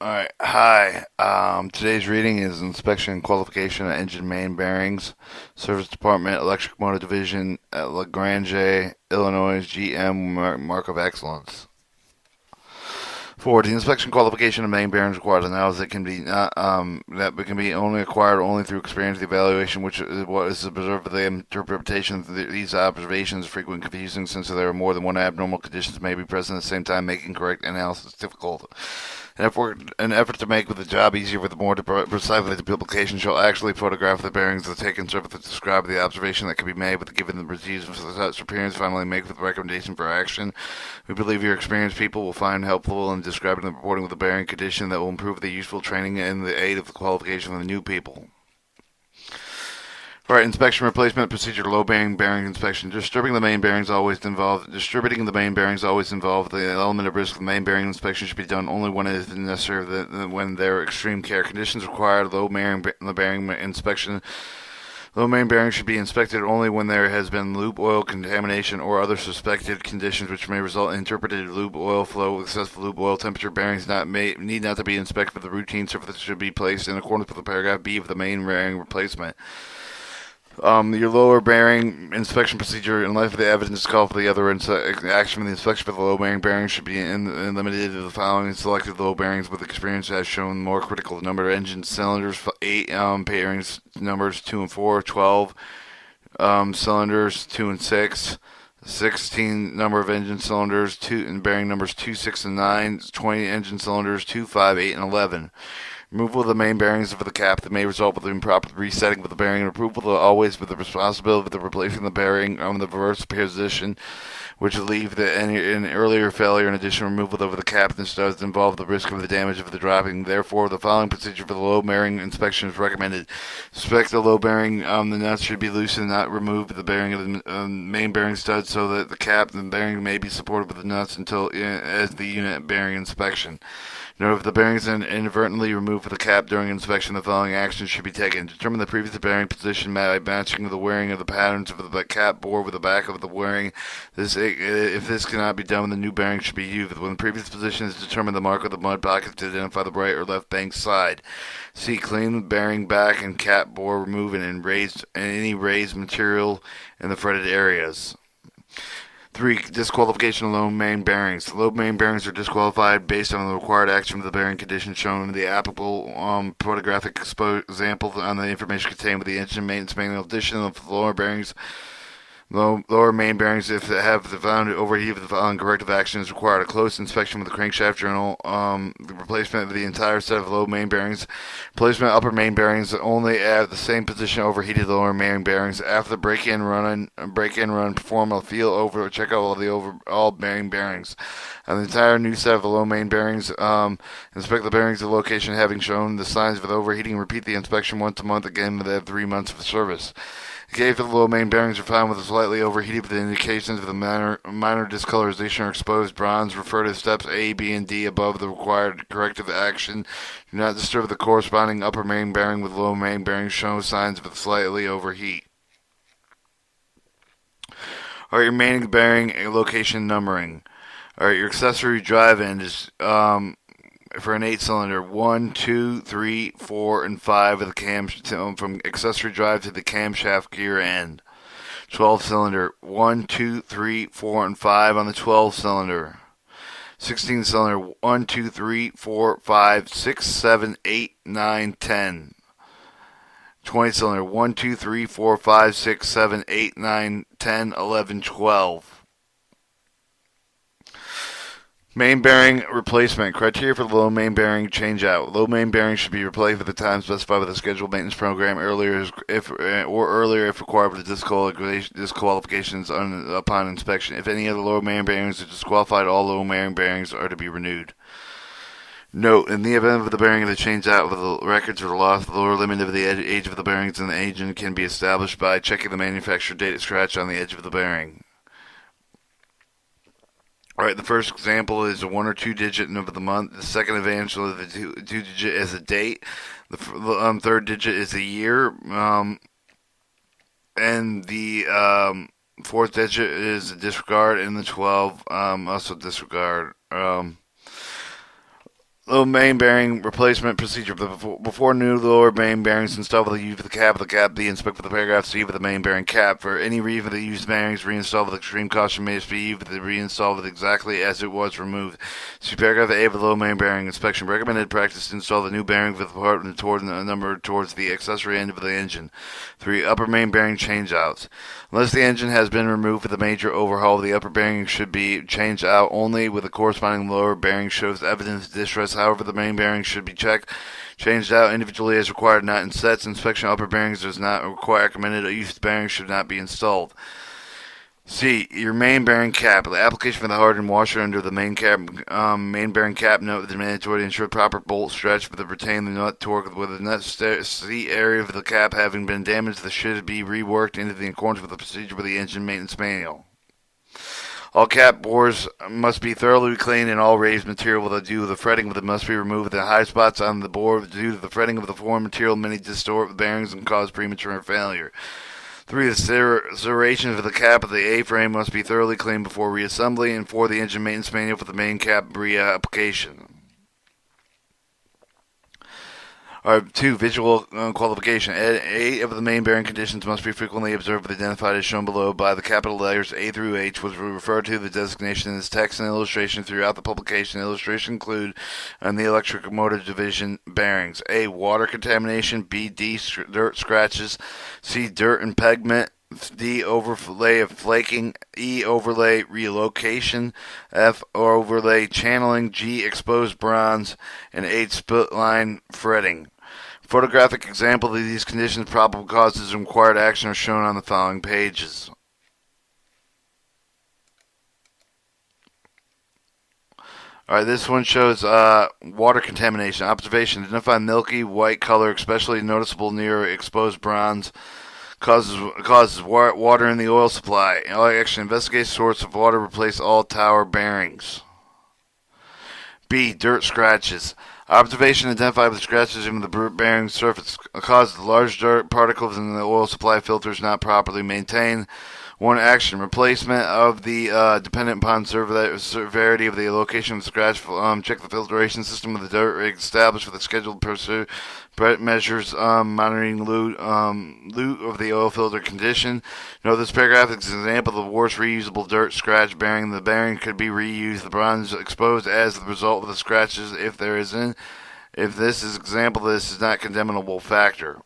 Alright, hi. Today's reading is Inspection and Qualification of Engine Main Bearings, Service Department, Electric Motor Division at LaGrange, Illinois, GM Mark of Excellence. 4. The inspection qualification of main bearings required allows that can be only acquired only through experience. The evaluation, which is what is observed, the interpretation of these observations is frequently confusing since there are more than one abnormal conditions may be present at the same time, making correct analysis difficult. An effort to make the job easier with more precisely the publication shall actually photograph the bearings that take and serve to describe the observation that can be made with given the reviews of such appearance. Finally, make the recommendation for action. We believe your experienced people will find helpful in describing and reporting with the bearing condition that will improve the useful training and the aid of the qualification of the new people. All right, inspection replacement procedure. Low bearing inspection. Distributing the main bearings always involve the element of risk. The main bearing inspection should be done only when it is necessary. When there are extreme care conditions required. Low main bearings should be inspected only when there has been lube oil contamination or other suspected conditions which may result in interpreted lube oil flow. Excessive lube oil temperature bearings need not to be inspected, but the routine surface should be placed in accordance with the paragraph B of the main bearing replacement. Your lower bearing inspection procedure, in light of the evidence called for the other action from the inspection for the low bearing bearings, should be limited to the following selected low bearings with experience as shown more critical. The number of engine cylinders, 8 bearings numbers 2 and 4, 12 cylinders 2 and 6, 16 number of engine cylinders 2 and bearing numbers 2, 6, and 9, 20 engine cylinders 2, 5, 8, and 11. Removal of the main bearings of the cap that may result with improper resetting of the bearing. Removal always with the responsibility of the replacing the bearing on the reverse position, which will leave an earlier failure. In addition, removal of the cap does involve the risk of the damage of the dropping. Therefore, the following procedure for the low bearing inspection is recommended. Inspect the low bearing. The nuts should be loosened, not removed. The bearing of the main bearing stud so that the cap and bearing may be supported with the nuts until as the unit bearing inspection. Note if the bearings are inadvertently removed from the cap during inspection, the following actions should be taken. Determine the previous bearing position by matching the wearing of the patterns of the cap bore with the back of the wearing. If this cannot be done, the new bearing should be used. When the previous position is determined, the mark of the mud pocket to identify the right or left bank side. C. Clean the bearing back and cap bore, removing any raised material in the fretted areas. 3. Disqualification of low main bearings. Low main bearings are disqualified based on the required action of the bearing condition shown in the applicable photographic example on the information contained with the engine maintenance manual. In addition of lower main bearings, if they have the found overheat, the following corrective action is required. A close inspection with the crankshaft journal, the replacement of the entire set of low main bearings, replacement of upper main bearings only at the same position overheated lower main bearings. After the break-in run, perform a feel over, check out all main bearings. On the entire new set of the low main bearings, inspect the bearings of the location having shown the signs of overheating. Repeat the inspection once a month, again within 3 months of service. If the low main bearings are found with slightly overheated with indications of the minor discoloration or exposed bronze, refer to steps A, B, and D above the required corrective action. Do not disturb the corresponding upper main bearing with low main bearings showing signs of slightly overheat. All right, your main bearing location numbering. All right, your accessory drive end is for an 8-cylinder, 1, 2, 3, 4, and 5 of the cam from accessory drive to the camshaft gear end. 12-cylinder, 1, 2, 3, 4, and 5 on the 12-cylinder. 16-cylinder, 1, 2, 3, 4, 5, 6, 7, 8, 9, 10. 20-cylinder, 1, 2, 3, 4, 5, 6, 7, 8, 9, 10, 11, 12. Main bearing replacement. Criteria for the low main bearing change out. Low main bearing should be replaced at the time specified with a scheduled maintenance program earlier if required with the disqualifications upon inspection. If any of the lower main bearings are disqualified, all low main bearings are to be renewed. Note, in the event of the bearing that change out with the records are lost, the lower limit of the age of the bearings in the engine can be established by checking the manufacturer date scratch on the edge of the bearing. Alright, the first example is a 1 or 2 digit of the month. The second example is the 2 digit as a date. The third digit is a year. And the fourth digit is a disregard. And the 12, also disregard. Lower main bearing replacement procedure. Before new lower main bearings installed with the U for the cap, be inspect for the paragraph C with the main bearing cap. For any reason the used bearings reinstalled with extreme caution may be with the reinstalled with exactly as it was removed. See paragraph A of the low main bearing inspection. Recommended practice to install the new bearing with the part towards the accessory end of the engine. 3. Upper main bearing changeouts. Unless the engine has been removed for the major overhaul, the upper bearing should be changed out only with the corresponding lower bearing shows evidence of distress. However, the main bearing should be changed out individually as required, not in sets. Inspection of upper bearings does not require recommended. A used bearing should not be installed. C. Your main bearing cap. The application for the hardened washer under the main bearing cap note is mandatory to ensure proper bolt stretch for the retain the nut torque. With the nut C area of the cap having been damaged, this should be reworked into the accordance with the procedure for the engine maintenance manual. All cap bores must be thoroughly cleaned and all raised material due to the fretting must be removed. The high spots on the bore due to the fretting of the foreign material may distort the bearings and cause premature failure. 3. The serration of the cap of the A-frame must be thoroughly cleaned before reassembly. And 4. The engine maintenance manual for the main cap reapplication. 2. Visual qualification. 8 of the main bearing conditions must be frequently observed and identified as shown below by the capital letters A through H, which will refer to the designation as text and illustration throughout the publication. Illustration include on the electric motor division bearings. A. Water contamination. B. Dirt scratches. C. Dirt impingement. D. Overlay of flaking. E. Overlay relocation. F. Overlay channeling. G. Exposed bronze. And H. Split line fretting. Photographic example of these conditions, probable causes, and required action are shown on the following pages. Alright, this one shows water contamination. Observation. Identify milky white color, especially noticeable near exposed bronze. Causes water in the oil supply. Action. Investigate source of water. Replace all tower bearings. B. Dirt scratches. Observation. Identify the scratches in the bearing surface causes large dirt particles in the oil supply filters not properly maintained. 1. Action. Replacement of the dependent upon severity of the location of the scratch. Check the filtration system of the dirt rig established with the scheduled measures monitoring loot of the oil filter condition. Note this paragraph is an example of the worst reusable dirt scratch bearing. The bearing could be reused. The bronze exposed as the result of the scratches if this is example, this is not condemnable factor.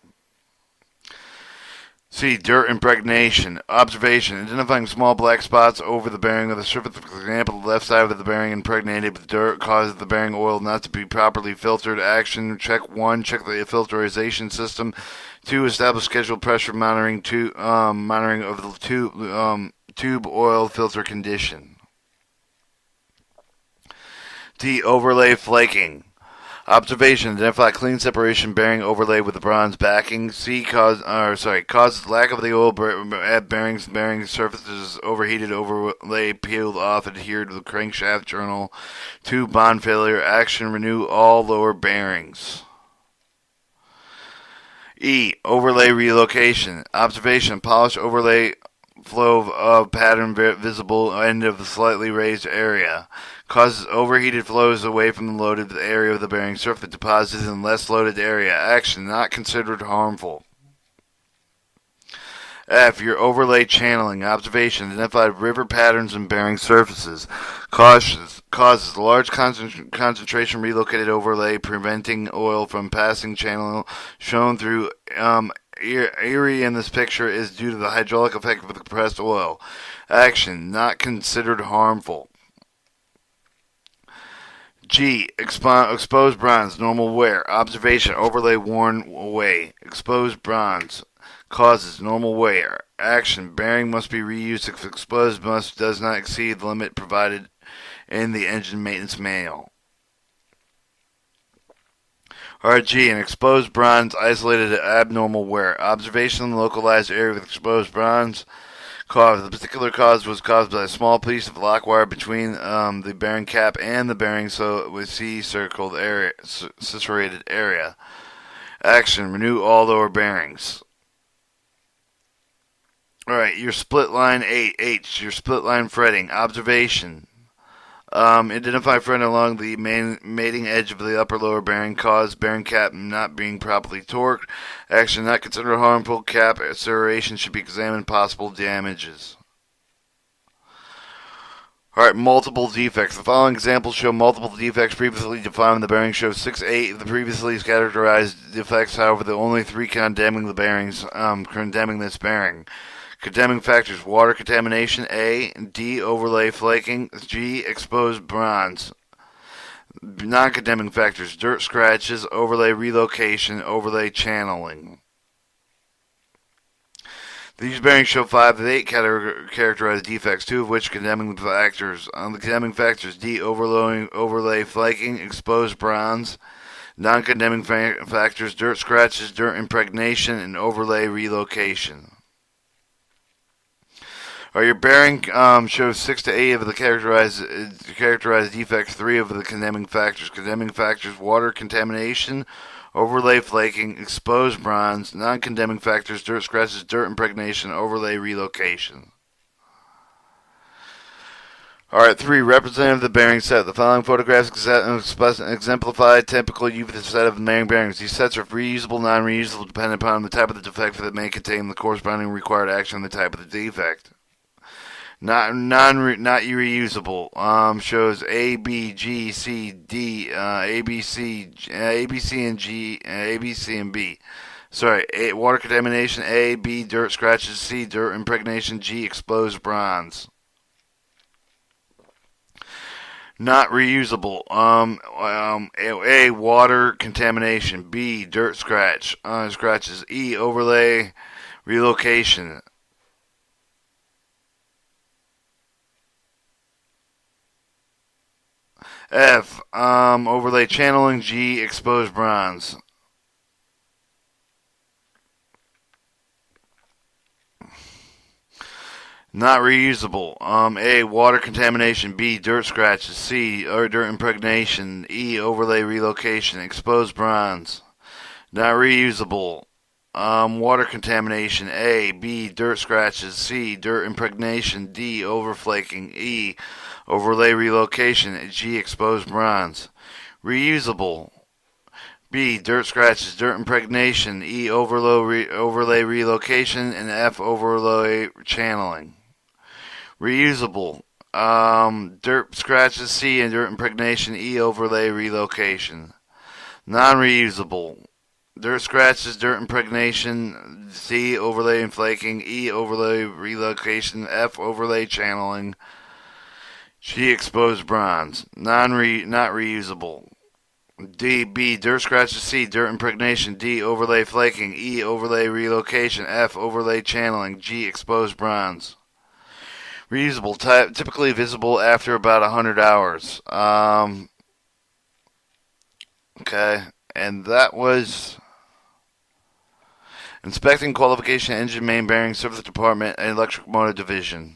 C. Dirt impregnation. Observation. Identifying small black spots over the bearing of the surface. For example, the left side of the bearing impregnated with dirt causes the bearing oil not to be properly filtered. Action. Check 1. Check the filtration system. 2. Establish scheduled pressure monitoring. Monitoring of the tube oil filter condition. D. Overlay flaking. Observation. Identify clean separation bearing overlay with the bronze backing. C. Causes lack of the oil bearings. Bearing surfaces overheated, overlay peeled off, adhered to the crankshaft journal. 2. Bond failure. Action. Renew all lower bearings. E. Overlay relocation. Observation. Polish overlay flow of pattern visible end of the slightly raised area. Causes overheated flows away from the loaded area of the bearing surface deposits in less loaded area. Action. Not considered harmful. F. Your overlay channeling. Observation. Identify river patterns in bearing surfaces. Causes large concentration relocated overlay preventing oil from passing channel shown through area in this picture is due to the hydraulic effect of the compressed oil. Action. Not considered harmful. G. Exposed bronze. Normal wear. Observation. Overlay worn away. Exposed bronze. Causes. Normal wear. Action. Bearing must be reused if exposed does not exceed the limit provided in the engine maintenance manual. RG. An exposed bronze isolated abnormal wear. Observation in the localized area with exposed bronze. Cause. The particular cause was caused by a small piece of lock wire between the bearing cap and the bearing, so it was C-circled area, saturated area. Action. Renew all lower bearings. Alright, your split line H, your split line fretting. Observation. Identify friend along the main mating edge of the upper lower bearing. Cause bearing cap not being properly torqued. Action not considered harmful. Cap serration should be examined. Possible damages. Alright, multiple defects. The following examples show multiple defects previously defined. The bearing shows 6-8 of the previously categorized defects. However, the only 3 condemning the bearings, condemning this bearing. Condemning factors: water contamination, A. D. Overlay flaking, G. Exposed bronze. Non-condemning factors: dirt scratches, overlay relocation, overlay channeling. These bearings show 5 of the 8 characterized defects, 2 of which condemning factors. The condemning factors: D. Overlay flaking, exposed bronze. Non-condemning factors: dirt scratches, dirt impregnation, and overlay relocation. Your bearing shows 6 to 8 of the characterized defects, 3 of the condemning factors. Condemning factors: water contamination, overlay flaking, exposed bronze. Non-condemning factors: dirt scratches, dirt impregnation, overlay relocation. Alright, 3. Representative of the bearing set. The following photographs exemplify typical use of the set of bearings. These sets are reusable, non-reusable, depending upon the type of the defect that may contain the corresponding required action and the type of the defect. Not reusable. Shows A, B, G, C, D, A, B, C, and G, A, B, C, and B. Sorry, A, water contamination, A, B, dirt scratches, C, dirt impregnation, G, exposed bronze. Not reusable. A, water contamination, B, dirt scratches, E, overlay relocation. F, overlay channeling, G, exposed bronze. Not reusable. A, water contamination, B, dirt scratches, C, or dirt impregnation, E, overlay relocation, exposed bronze. Not reusable. Water contamination, A, B, dirt scratches, C, dirt impregnation, D, overflaking, E, overlay relocation, G, exposed bronze. Reusable: B, dirt scratches, dirt impregnation, E, overlay relocation, and F, overlay channeling. Reusable: dirt scratches, C, and dirt impregnation, E, overlay relocation. Non-reusable: dirt scratches, dirt impregnation, C, overlay and flaking, E, overlay relocation, F, overlay channeling, G, exposed bronze. Not reusable. D, B, dirt scratches, C, dirt impregnation, D, overlay flaking, E, overlay relocation, F, overlay channeling, G, exposed bronze. Reusable, typically visible after about 100 hours. Okay, and that was Inspecting Qualification Engine Main Bearing Service Department and Electric Motor Division.